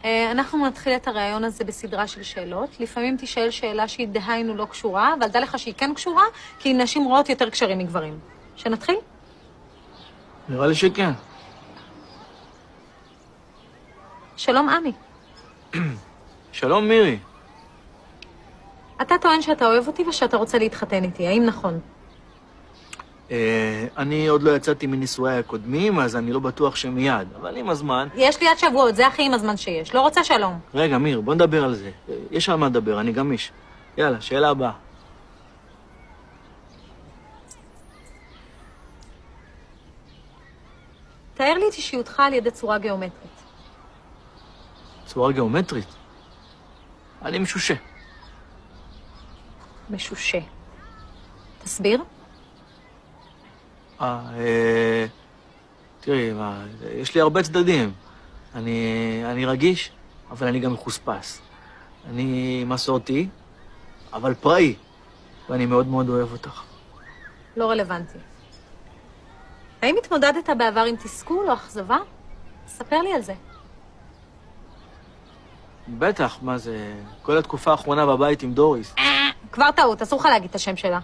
אנחנו נתחיל את הרעיון הזה בסדרה של שאלות. לפעמים תשאל שאלה שהיא דהיינו לא קשורה, אבל דע לך שהיא כן קשורה, כי נשים רואות יותר קשרים מגברים. שנתחיל? נראה לי שכן. שלום, עמי. שלום, מירי. אתה טוען שאתה אוהב אותי ושאתה רוצה להתחתן איתי, האם נכון? אני עוד לא יצאתי מנישואיי הקודמים, אז אני לא בטוח שמיד, אבל עם הזמן... יש לי עד שבועות, זה הכי עם הזמן שיש. לא רוצה שלום. רגע, מיר, בוא נדבר על זה. יש על מה לדבר, אני גמיש. יאללה, שאלה הבאה. תאר לי את אישיותך על ידי צורה גיאומטרית. צורה גיאומטרית? אני משושה. משושה. תסביר? תראי, יש לי הרבה צדדים. אני רגיש, אבל אני גם מחוספס. אני מסורתי, אבל פראי, ואני מאוד מאוד אוהב אותך. לא רלוונטי. האם התמודדת בעבר עם תסכול או אכזבה? ספר לי על זה. בטח, מה זה? כל התקופה האחרונה בבית עם דוריס. כבר טעות, אסור לך להגיד את השם שלה.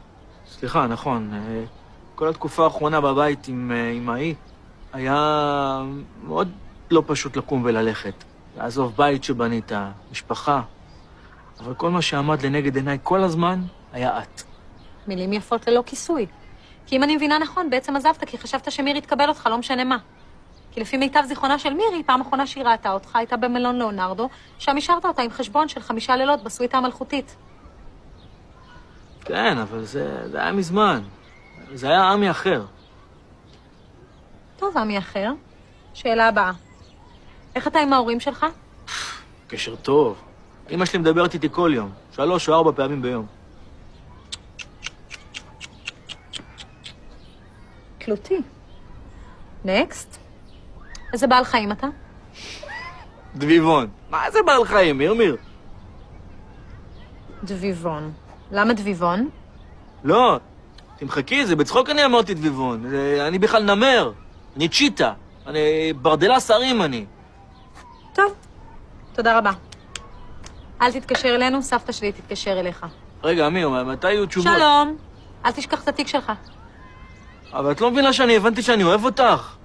סליחה, נכון. כל התקופה האחרונה בבית עם אמאי היה מאוד לא פשוט לקום וללכת. לעזוב בית שבנית, משפחה. אבל כל מה שעמד לנגד עיניי כל הזמן היה את. מילים יפות ללא כיסוי. כי אם אני מבינה נכון, בעצם עזבת כי חשבת שמירי תקבל אותך, לא משנה מה. כי לפי מיטב זיכרונה של מירי, פעם אחרונה שהיא ראתה אותך הייתה במלון לאונרדו, שם השארת אותה עם חשבון של 5 לילות בסוויטה המלכותית. כן, אבל זה היה מזמן. זה היה עמי אחר. טוב, עמי אחר. שאלה הבאה. איך אתה עם ההורים שלך? קשר טוב. אמא שלי מדברת איתי כל יום, 3 או 4 פעמים ביום. תלותי. נקסט. איזה בעל חיים אתה? דביבון. מה זה בעל חיים, מיר? דביבון. למה דביבון? לא, תמחקי, זה בצחוק אני אמרתי דביבון. אני בכלל נמר, אני צ'יטה, אני ברדלס הרים אני. טוב, תודה רבה. אל תתקשר אלינו, סבתא שלי תתקשר אליך. רגע, אמיר, מתי יהיו תשובות? שלום, אל תשכח את התיק שלך. אבל את לא מבינה שאני הבנתי שאני אוהב אותך.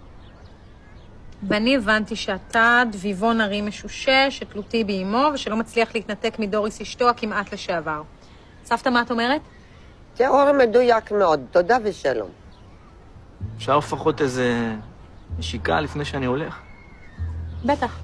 ואני הבנתי שאתה דביבון הרי משושה, שתלותי באמו, ושלא מצליח להתנתק מדוריס אשתו הכמעט לשעבר. סבתא, מה את אומרת? תיאור מדויק מאוד, תודה ושלום. אפשר לפחות איזה נשיקה לפני שאני הולך? בטח.